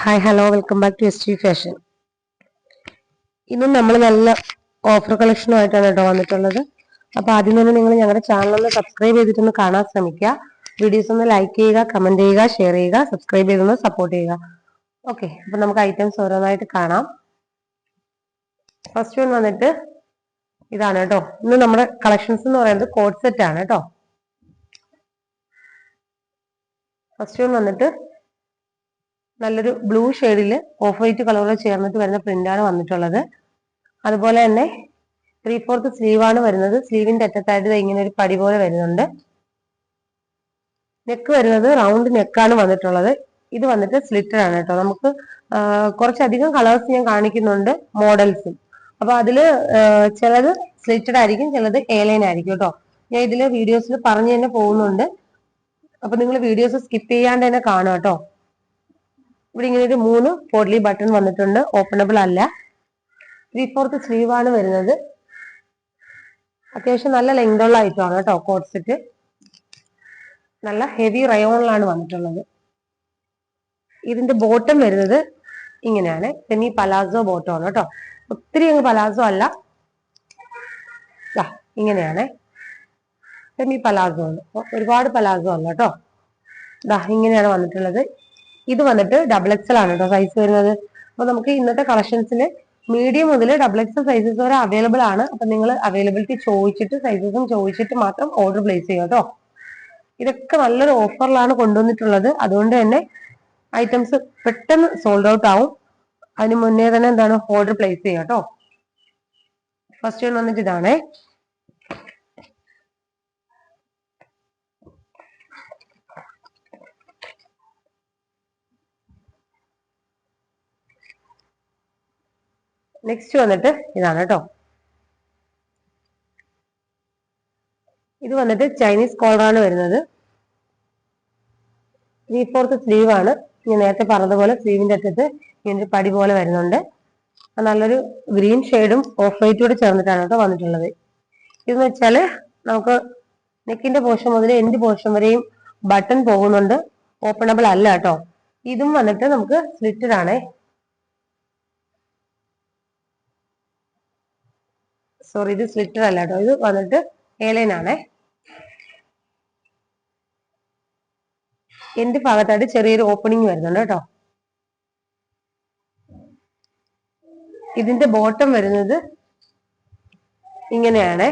Hi hello welcome back to S T fashion. ഇന്നും നമ്മൾ നല്ല ഓഫർ കളക്ഷനുമായിട്ടാണ് കേട്ടോ വന്നിട്ടുള്ളത്. അപ്പൊ ആദ്യം തന്നെ നിങ്ങൾ ഞങ്ങളുടെ ചാനൽ ഒന്ന് സബ്സ്ക്രൈബ് ചെയ്തിട്ടൊന്ന് കാണാൻ ശ്രമിക്കുക. വീഡിയോസ് ഒന്ന് ലൈക്ക് ചെയ്യുക, കമന്റ് ചെയ്യുക, ഷെയർ ചെയ്യുക, സബ്സ്ക്രൈബ് ചെയ്തൊന്ന് സപ്പോർട്ട് ചെയ്യുക. ഓക്കെ, അപ്പൊ നമുക്ക് ഐറ്റംസ് ഓരോന്നായിട്ട് കാണാം. ഫസ്റ്റ് വൺ വന്നിട്ട് ഇതാണ് കേട്ടോ. ഇന്ന് നമ്മുടെ കളക്ഷൻസ് എന്ന് പറയുന്നത് കോഡ് സെറ്റ് ആണ് കേട്ടോ. ഫസ്റ്റ് വൺ വന്നിട്ട് നല്ലൊരു ബ്ലൂ ഷെയ്ഡിൽ ഓഫ് വൈറ്റ് കളറിൽ ചേർന്നിട്ട് വരുന്ന പ്രിന്റാണ് വന്നിട്ടുള്ളത്. അതുപോലെ തന്നെ 3/4 സ്ലീവ് ആണ് വരുന്നത്. സ്ലീവിന്റെ അറ്റത്തായിട്ട് ഇങ്ങനെ ഒരു പടി പോലെ വരുന്നുണ്ട്. നെക്ക് വരുന്നത് റൗണ്ട് നെക്കാണ് വന്നിട്ടുള്ളത്. ഇത് വന്നിട്ട് സ്ലിറ്റഡ് ആണ് കേട്ടോ. നമുക്ക് കുറച്ചധികം കളേഴ്സ് ഞാൻ കാണിക്കുന്നുണ്ട് മോഡൽസും. അപ്പൊ അതില് ചിലത് സ്ലിറ്റഡ് ആയിരിക്കും, ചിലത് എയർലൈൻ ആയിരിക്കും കേട്ടോ. ഞാൻ ഇതില് വീഡിയോസിൽ പറഞ്ഞു തന്നെ പോകുന്നുണ്ട്. അപ്പൊ നിങ്ങൾ വീഡിയോസ് സ്കിപ്പ് ചെയ്യാണ്ട് തന്നെ കാണുക കേട്ടോ. ഇവിടെ ഇങ്ങനെ ഒരു 3 പോഡ്ലി ബട്ടൺ വന്നിട്ടുണ്ട്. ഓപ്പണബിൾ അല്ല. 3/4 സ്ലീവ് ആണ് വരുന്നത്. അത്യാവശ്യം നല്ല ലെങ്ത് ഉള്ള ഐറ്റം ആണ് കേട്ടോ. കോഡ് സെറ്റ് നല്ല ഹെവി റയോണിലാണ് വന്നിട്ടുള്ളത്. ഇതിന്റെ ബോട്ടം വരുന്നത് ഇങ്ങനെയാണ്. സെമി പലാസോ ബോട്ടം ആണ് കേട്ടോ. ഒത്തിരി അങ്ങ് പലാസോ അല്ല, ഇങ്ങനെയാണ്. സെമി പലാസോ ആണ്, ഒരുപാട് പലാസോ അല്ല കേട്ടോ. ഇങ്ങനെയാണ് വന്നിട്ടുള്ളത്. ഇത് വന്നിട്ട് XXL ആണ് കേട്ടോ സൈസ് വരുന്നത്. അപ്പൊ നമുക്ക് ഇന്നത്തെ കളക്ഷൻസിൽ മീഡിയം മുതൽ XXL സൈസസ് വരെ അവൈലബിൾ ആണ്. അപ്പൊ നിങ്ങൾ അവൈലബിലിറ്റി ചോദിച്ചിട്ട് സൈസസും ചോദിച്ചിട്ട് മാത്രം ഓർഡർ പ്ലേസ് ചെയ്യുക കേട്ടോ. ഇതൊക്കെ നല്ലൊരു ഓഫറിലാണ് കൊണ്ടുവന്നിട്ടുള്ളത്. അതുകൊണ്ട് തന്നെ ഐറ്റംസ് പെട്ടെന്ന് സോൾഡ് ഔട്ട് ആവും. അതിന് മുന്നേ തന്നെ എന്താണ് ഓർഡർ പ്ലേസ് ചെയ്യുക കേട്ടോ. ഫസ്റ്റ് വന്നിട്ട് ഇതാണേ. നെക്സ്റ്റ് വന്നിട്ട് ഇതാണ് കേട്ടോ. ഇത് വന്നിട്ട് ചൈനീസ് കോളറാണ് വരുന്നത്. 3/4 സ്ലീവ് ആണ്. ഞാൻ നേരത്തെ പറഞ്ഞതുപോലെ സ്ലീവിന്റെ അറ്റത്ത് ഇങ്ങനെ പടി പോലെ വരുന്നുണ്ട്. നല്ലൊരു ഗ്രീൻ ഷെയ്ഡും ഓഫ് വൈറ്റൂടെ ചേർന്നിട്ടാണ് കേട്ടോ വന്നിട്ടുള്ളത്. ഇതെന്ന് വെച്ചാല് നമുക്ക് നെക്കിന്റെ പോർഷൻ മുതൽ എൻഡ് പോർഷൻ വരെയും ബട്ടൺ പോകുന്നുണ്ട്. ഓപ്പണബിൾ അല്ല കേട്ടോ. ഇതും വന്നിട്ട് നമുക്ക് സ്ലിറ്റഡ് ആണ്. സോറി, ഇത് സ്ലിറ്റഡ് അല്ല കേട്ടോ. ഇത് വന്നിട്ട് എയർലൈൻ ആണ്. എന്റെ ഭാഗത്തായിട്ട് ചെറിയൊരു ഓപ്പണിംഗ് വരുന്നുണ്ട് കേട്ടോ. ഇതിന്റെ ബോട്ടം വരുന്നത് ഇങ്ങനെയാണ്.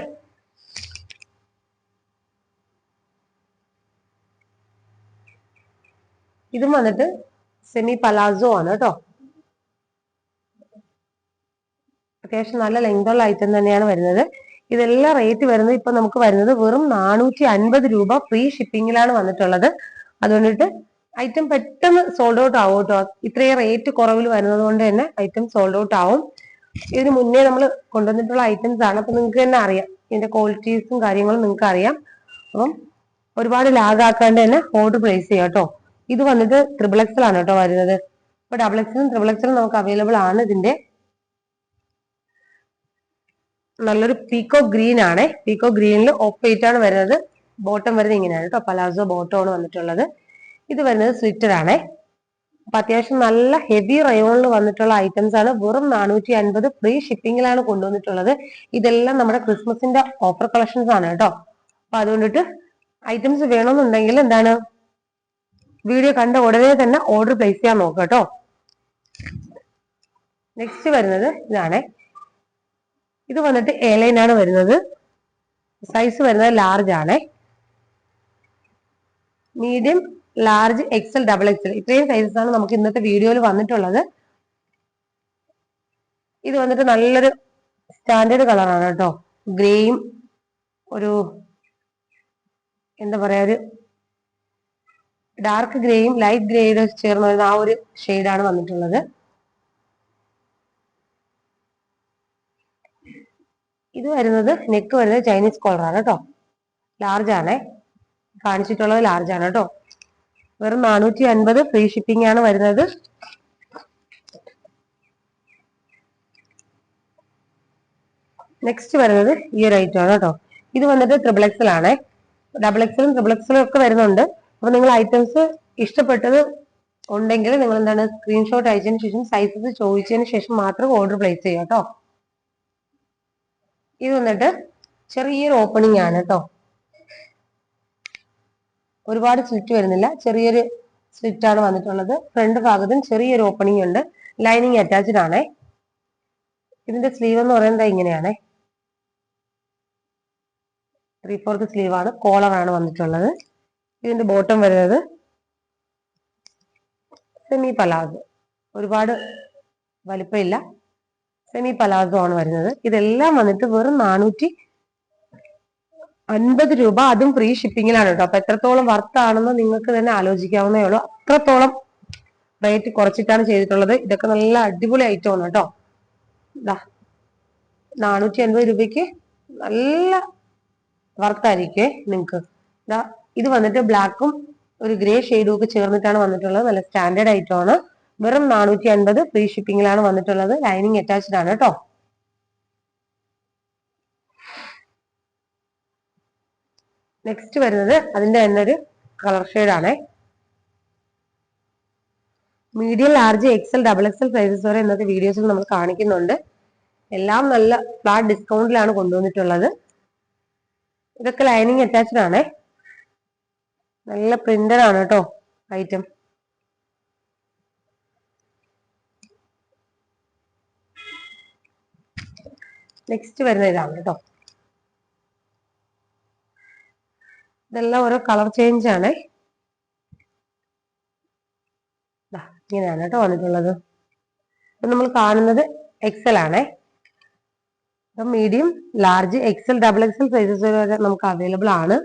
ഇതും വന്നിട്ട് സെമി പലാസോ ആണ് കേട്ടോ. അത്യാവശ്യം നല്ല ലെങ്ത് ഉള്ള ഐറ്റം തന്നെയാണ് വരുന്നത്. ഇതെല്ലാം റേറ്റ് വരുന്നത് ഇപ്പൊ നമുക്ക് വരുന്നത് വെറും 450 രൂപ ഫ്രീ ഷിപ്പിംഗിലാണ് വന്നിട്ടുള്ളത്. അതുകൊണ്ടിട്ട് ഐറ്റം പെട്ടെന്ന് സോൾഡ് ഔട്ട് ആവും കേട്ടോ. ഇത്രയും റേറ്റ് കുറവിൽ വരുന്നത് കൊണ്ട് തന്നെ ഐറ്റം സോൾഡ് ഔട്ട് ആവും. ഇതിന് മുന്നേ നമ്മൾ കൊണ്ടുവന്നിട്ടുള്ള ഐറ്റംസ് ആണ്. അപ്പൊ നിങ്ങൾക്ക് തന്നെ അറിയാം, ഇതിന്റെ ക്വാളിറ്റീസും കാര്യങ്ങളും നിങ്ങൾക്ക് അറിയാം. അപ്പം ഒരുപാട് ലാഗ് ആക്കാണ്ട് തന്നെ ഓർഡർ പ്ലേസ് ചെയ്യാം കേട്ടോ. ഇത് വന്നിട്ട് XXL ആണ് കേട്ടോ വരുന്നത്. ഇപ്പൊ XXL XXL നമുക്ക് അവൈലബിൾ ആണ്. ഇതിന്റെ നല്ലൊരു പീക്കോ ഗ്രീൻ ആണ്. പീക്കോ ഗ്രീനിൽ ഓഫ് വൈറ്റ് ആണ് വരുന്നത്. ബോട്ടം വരുന്നത് ഇങ്ങനെയാണ് കേട്ടോ. പലാസോ ബോട്ടം ആണ് വന്നിട്ടുള്ളത്. ഇത് വരുന്നത് സ്ലിറ്റഡ് ആണ്. അപ്പൊ അത്യാവശ്യം നല്ല ഹെവി റയോണിൽ വന്നിട്ടുള്ള ഐറ്റംസ് ആണ്. വെറും 450 ഫ്രീ ഷിപ്പിംഗിലാണ് കൊണ്ടുവന്നിട്ടുള്ളത്. ഇതെല്ലാം നമ്മുടെ ക്രിസ്മസിന്റെ ഓഫർ കളക്ഷൻസ് ആണ് കേട്ടോ. അപ്പൊ അതുകൊണ്ടിട്ട് ഐറ്റംസ് വേണമെന്നുണ്ടെങ്കിൽ എന്താണ് വീഡിയോ കണ്ട ഉടനെ തന്നെ ഓർഡർ പ്ലേസ് ചെയ്യാൻ നോക്കുക കേട്ടോ. നെക്സ്റ്റ് വരുന്നത് ഇതാണ്. ഇത് വന്നിട്ട് എയർലൈൻ ആണ് വരുന്നത്. സൈസ് വരുന്നത് ലാർജ് ആണ്. മീഡിയം, ലാർജ്, XL, XXL ഇത്രയും സൈസസ് ആണ് നമുക്ക് ഇന്നത്തെ വീഡിയോയിൽ വന്നിട്ടുള്ളത്. ഇത് വന്നിട്ട് നല്ലൊരു സ്റ്റാൻഡേർഡ് കളറാണ് കേട്ടോ. ഗ്രേയും ഒരു എന്താ പറയാ, ഒരു ഡാർക്ക് ഗ്രേയും ലൈറ്റ് ഗ്രേയുടെ ചേർന്ന് വരുന്ന ആ ഒരു ഷെയ്ഡാണ് വന്നിട്ടുള്ളത്. ഇത് വരുന്നത് നെക്ക് വരുന്നത് ചൈനീസ് കോളറാണ് കേട്ടോ. ലാർജ് ആണ് കാണിച്ചിട്ടുള്ളത്, ലാർജ് ആണ് കേട്ടോ. വെറും 450 ഫ്രീ ഷിപ്പിംഗ് ആണ് വരുന്നത്. നെക്സ്റ്റ് വരുന്നത് ഈ ഒരു ഐറ്റം ആണ് കേട്ടോ. ഇത് വന്നിട്ട് XXL ആണ്. XXL, XXL ഒക്കെ വരുന്നുണ്ട്. അപ്പൊ നിങ്ങൾ ഐറ്റംസ് ഇഷ്ടപ്പെട്ടത് ഉണ്ടെങ്കിൽ നിങ്ങൾ എന്താണ് സ്ക്രീൻഷോട്ട് അയച്ചതിന് ശേഷം സൈസസ് ചോദിച്ചതിന് ശേഷം മാത്രം ഓർഡർ പ്ലേസ് ചെയ്യുക കേട്ടോ. ഇത് വന്നിട്ട് ചെറിയൊരു ഓപ്പണിംഗ് ആണ് കേട്ടോ, ഒരുപാട് സ്ലിറ്റ് വരുന്നില്ല, ചെറിയൊരു സ്ലിറ്റ് ആണ് വന്നിട്ടുള്ളത്. ഫ്രണ്ട് ഭാഗത്തും ചെറിയൊരു ഓപ്പണിംഗ് ഉണ്ട്, ലൈനിങ് അറ്റാച്ച്ഡ് ആണേ. ഇതിന്റെ സ്ലീവ് എന്ന് പറയുന്നത് ഇങ്ങനെയാണ്, 3/4 സ്ലീവ് ആണ്, കോളർ ആണ് വന്നിട്ടുള്ളത്. ഇതിന്റെ ബോട്ടം വരുന്നത് സെമി പലാസോ, ഒരുപാട് വലിപ്പമില്ല, സെമി പലാസോ ആണ് വരുന്നത്. ഇതെല്ലാം വന്നിട്ട് വെറും 450 രൂപ, അതും ഫ്രീ ഷിപ്പിങ്ങിലാണ് കേട്ടോ. അപ്പൊ എത്രത്തോളം വർത്ത് ആണെന്ന് നിങ്ങൾക്ക് തന്നെ ആലോചിക്കാവുന്നേ ഉള്ളൂ, അത്രത്തോളം റേറ്റ് കുറച്ചിട്ടാണ് ചെയ്തിട്ടുള്ളത്. ഇതൊക്കെ നല്ല അടിപൊളി ഐറ്റം ആണ് കേട്ടോ. 450 രൂപയ്ക്ക് നല്ല വർത്തായിരിക്കേ നിങ്ങൾക്ക്. ഇത് വന്നിട്ട് ബ്ലാക്കും ഒരു ഗ്രേ ഷെയ്ഡും ഒക്കെ ചേർന്നിട്ടാണ് വന്നിട്ടുള്ളത്. നല്ല സ്റ്റാൻഡേർഡ് ഐറ്റം ആണ്. വെറും 450 ഫ്രീ ഷിപ്പിംഗിലാണ് വന്നിട്ടുള്ളത്. ലൈനിങ് അറ്റാച്ച്ഡ് ആണ് കേട്ടോ. നെക്സ്റ്റ് വരുന്നത് അതിന്റെ തന്നെ ഒരു കളർ ഷെയ്ഡ് ആണ്. Medium, large, XL, XXL sizes വരെ ഇന്നത്തെ വീഡിയോസിൽ നമ്മൾ കാണിക്കുന്നുണ്ട്. എല്ലാം നല്ല ഫ്ലാറ്റ് ഡിസ്കൗണ്ടിലാണ് കൊണ്ടുവന്നിട്ടുള്ളത്. ഇതൊക്കെ ലൈനിങ് അറ്റാച്ച്ഡ് ആണ്, നല്ല പ്രിന്റഡ് ആണ് കേട്ടോ ഐറ്റം. നെക്സ്റ്റ് വരുന്ന ഇതാണ് കേട്ടോ. ഇതെല്ലാം ഓരോ കളർ ചേഞ്ച് ആണ്. ഇങ്ങനെയാണ് കേട്ടോ വന്നിട്ടുള്ളത്. ഇപ്പൊ നമ്മൾ കാണുന്നത് എക്സൽ ആണേ. Medium, large, XL, XXL sizes വരെ നമുക്ക് അവൈലബിൾ ആണ്.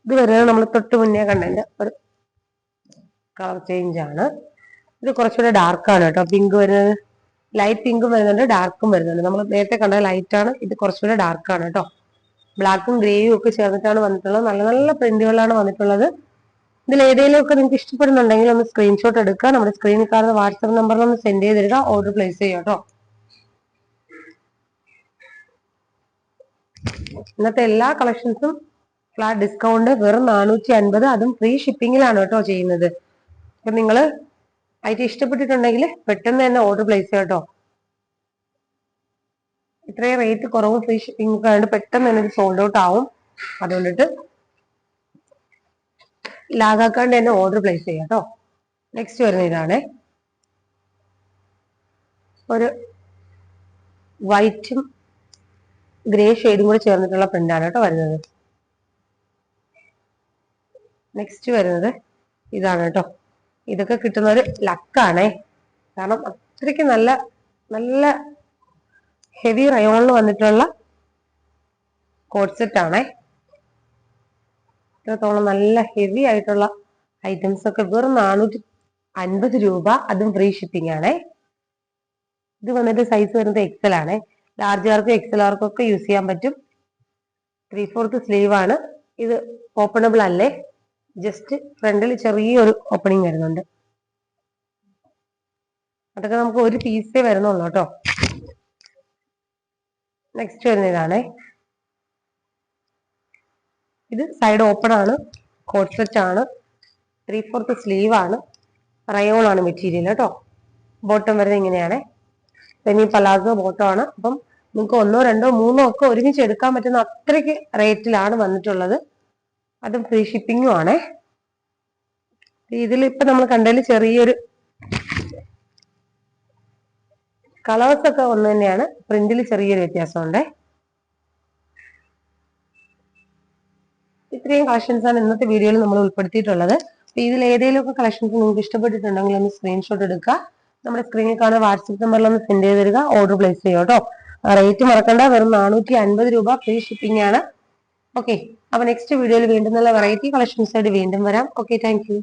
ഇത് വരുന്നത് നമ്മൾ തൊട്ട് മുന്നേ കണ്ടതിന്റെ ഒരു കളർ ചേഞ്ച് ആണ്. ഇത് കുറച്ചുകൂടെ ഡാർക്ക് ആണ് കേട്ടോ. പിങ്ക് വരുന്നത്, ലൈറ്റ് പിങ്കും വരുന്നുണ്ട്, ഡാർക്കും വരുന്നുണ്ട്. നമ്മൾ നേരത്തെ കണ്ട ലൈറ്റ് ആണ്, ഇത് കുറച്ചുകൂടെ ഡാർക്ക് ആണ് കേട്ടോ. ബ്ലാക്കും ഗ്രേയും ഒക്കെ ചേർന്നിട്ടാണ് വന്നിട്ടുള്ളത്. നല്ല നല്ല പ്രിന്റുകളാണ് വന്നിട്ടുള്ളത്. ഇതിൽ ഏതെങ്കിലും ഒക്കെ നിങ്ങൾക്ക് ഇഷ്ടപ്പെടുന്നുണ്ടെങ്കിൽ ഒന്ന് സ്ക്രീൻഷോട്ട് എടുക്കുക, നമ്മുടെ സ്ക്രീനിൽ കാണുന്ന വാട്സപ്പ് നമ്പറിൽ ഒന്ന് സെൻഡ് ചെയ്ത് തരിക, ഓർഡർ പ്ലേസ് ചെയ്യുക കേട്ടോ. ഇന്നത്തെ എല്ലാ കളക്ഷൻസും ഫ്ലാറ്റ് ഡിസ്കൗണ്ട്, വെറും 450, അതും ഫ്രീ ഷിപ്പിംഗിലാണ് കേട്ടോ ചെയ്യുന്നത്. അപ്പൊ നിങ്ങൾ ആയിട്ട് ഇഷ്ടപ്പെട്ടിട്ടുണ്ടെങ്കിൽ പെട്ടെന്ന് തന്നെ ഓർഡർ പ്ലേസ് ചെയ്യുക കേട്ടോ. ഇത്രയും റേറ്റ് കുറവും ഫ്രീ ഷിപ്പിംഗ് ഒക്കെ ആയതുകൊണ്ട് പെട്ടെന്ന് തന്നെ ഇത് സോൾഡ് ഔട്ട് ആവും. അതുകൊണ്ടിട്ട് ലാഗാക്കാണ്ട് തന്നെ ഓർഡർ പ്ലേസ് ചെയ്യാം കേട്ടോ. നെക്സ്റ്റ് വരുന്ന ഇതാണ്, ഒരു വൈറ്റും ഗ്രേ ഷെയ്ഡും കൂടെ ചേർന്നിട്ടുള്ള പ്രിന്റ് ആണ് കേട്ടോ വരുന്നത്. നെക്സ്റ്റ് വരുന്നത് ഇതാണ് കേട്ടോ. ഇതൊക്കെ കിട്ടുന്ന ഒരു ലക്കാണേ, കാരണം അത്രയ്ക്ക് നല്ല നല്ല ഹെവി റയോണിൽ വന്നിട്ടുള്ള കോഡ് സെറ്റ് ആണേ. ഇത്രത്തോളം നല്ല ഹെവി ആയിട്ടുള്ള ഐറ്റംസ് ഒക്കെ വെറും 450 രൂപ, അതും ഫ്രീ ഷിപ്പിംഗ് ആണേ. ഇത് വന്നിട്ട് സൈസ് വരുന്നത് എക്സൽ ആണേ. ലാർജുകാർക്കും XL-ആർക്കും ഒക്കെ യൂസ് ചെയ്യാൻ പറ്റും. 3/4 സ്ലീവ് ആണ്. ഇത് ഓപ്പണബിൾ അല്ലേ, ജസ്റ്റ് ഫ്രണ്ടിൽ ചെറിയൊരു ഓപ്പണിംഗ് വരുന്നുണ്ട്. അതൊക്കെ നമുക്ക് ഒരു പീസേ വരുന്നുള്ളൂ കേട്ടോ. നെക്സ്റ്റ് വരുന്ന ഇതാണ്, ഇത് സൈഡ് ഓപ്പൺ ആണ്, കോഡ് സെറ്റ് ആണ്, 3/4 സ്ലീവ് ആണ്, റയോൺ ആണ് മെറ്റീരിയൽ കേട്ടോ. ബോട്ടം വരുന്നത് ഇങ്ങനെയാണ്, സെമി പലാസോ ബോട്ടം ആണ്. അപ്പം നിങ്ങൾക്ക് 1, 2, 3 ഒക്കെ ഒരുമിച്ച് എടുക്കാൻ പറ്റുന്ന അത്രയ്ക്ക് റേറ്റിലാണ് വന്നിട്ടുള്ളത്. അതും ഫ്രീ ഷിപ്പിംഗും ആണ്. ഇതിൽ ഇപ്പൊ നമ്മൾ കണ്ടതിൽ ചെറിയൊരു കളേഴ്സ് ഒക്കെ ഒന്ന് തന്നെയാണ്, പ്രിന്റിൽ ചെറിയൊരു വ്യത്യാസമുണ്ട്. ഇത്രയും കളക്ഷൻസ് ആണ് ഇന്നത്തെ വീഡിയോയിൽ നമ്മൾ ഉൾപ്പെടുത്തിയിട്ടുള്ളത്. അപ്പൊ ഇതിൽ ഏതെങ്കിലും ഒക്കെ കളക്ഷൻസ് നിങ്ങൾക്ക് ഇഷ്ടപ്പെട്ടിട്ടുണ്ടെങ്കിൽ ഒന്ന് സ്ക്രീൻഷോട്ട് എടുക്കുക, നമ്മുടെ സ്ക്രീനിൽ കാണുന്ന വാട്സപ്പ് നമ്പറിൽ ഒന്ന് സെൻഡ് ചെയ്ത് തരിക, ഓർഡർ പ്ലേസ് ചെയ്യുക കേട്ടോ. റേറ്റ് മറക്കണ്ട, വെറും 450 രൂപ, ഫ്രീ ഷിപ്പിംഗ് ആണ്. ഓക്കെ, അപ്പൊ നെക്സ്റ്റ് വീഡിയോയിൽ വീണ്ടും നല്ല വെറൈറ്റി കളക്ഷൻസ് ആയിട്ട് വീണ്ടും വരാം. Okay, thank you.